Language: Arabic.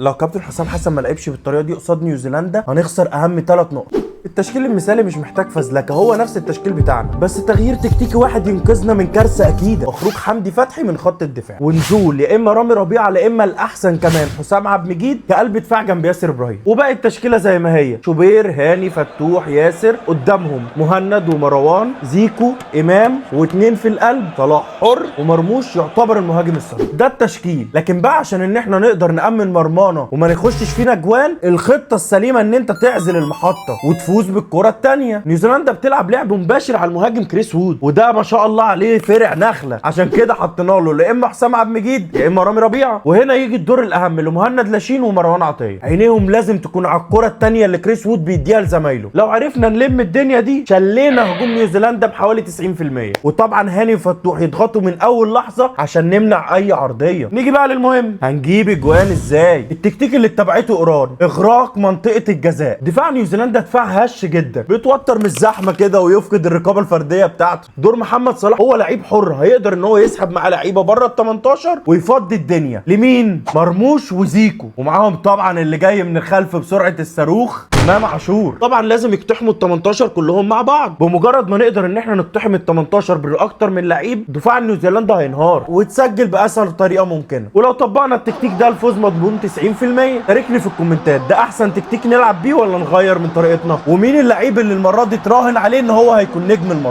لو كابتن حسام حسن ما لعبش بالطريقه دي قصاد نيوزيلندا هنخسر اهم 3 نقط. التشكيل المثالي مش محتاج فزلكه، هو نفس التشكيل بتاعنا بس تغيير تكتيكي واحد ينقذنا من كارثه اكيده، وخروج حمدي فتحي من خط الدفاع ونزول يا اما رامي ربيعه يا اما الاحسن كمان حسام عبد المجيد كقلب دفاع جنب ياسر ابراهيم، وباقي التشكيله زي ما هي: شوبير، هاني، فتوح، ياسر، قدامهم مهند ومروان، زيكو، امام، واثنين في القلب صلاح حر، ومرموش يعتبر المهاجم الصريح. ده التشكيل. لكن بقى عشان ان احنا نقدر نامن مرمانا وما نخشش فينا جوان، الخطه السليمه ان انت تعزل المحطه وتفوز بالكره الثانيه. نيوزيلندا بتلعب لعب مباشر على المهاجم كريس وود، وده ما شاء الله عليه فرع نخله، عشان كده حطينا له يا اما حسام عبد المجيد يا اما رامي ربيعه. وهنا يجي الدور الاهم لمهند لاشين ومروان عطيه، عينيهم لازم تكون على الكره الثانيه اللي كريس وود بيديها لزمايله. لو عرفنا نلم الدنيا دي شلينا هجوم نيوزيلندا بحوالي 90%. وطبعا هاني وفتوح يضغطوا من اول لحظه عشان نمنع اي عرضيه. نيجي بقى للمهم، هنجيب اجوان ازاي؟ التكتيك اللي اتبعته ايران: اغراق منطقه الجزاء. دفاع نيوزيلندا دفاع هش جدا، بيتوتر من الزحمه كده ويفقد الرقابه الفرديه بتاعته. دور محمد صلاح هو لعيب حر، هيقدر ان هو يسحب معاه لعيبه بره ال 18 ويفضي الدنيا لمين؟ مرموش وزيكو، ومعاهم طبعا اللي جاي من الخلف بسرعه الصاروخ امام عاشور. طبعا لازم يقتحموا ال 18 كلهم مع بعض. بمجرد ما نقدر ان احنا نقتحم ال 18 باكتر من لعيب، دفاع نيوزيلندا هينهار وتسجل باسهل طريقه ممكنه. ولو طبقنا التكتيك ده الفوز مضمون 90%. شاركني في الكومنتات، ده احسن تكتيك نلعب بيه ولا نغير من طريقتنا؟ ومين اللعيب اللي المره دي تراهن عليه ان هو هيكون نجم الماتش؟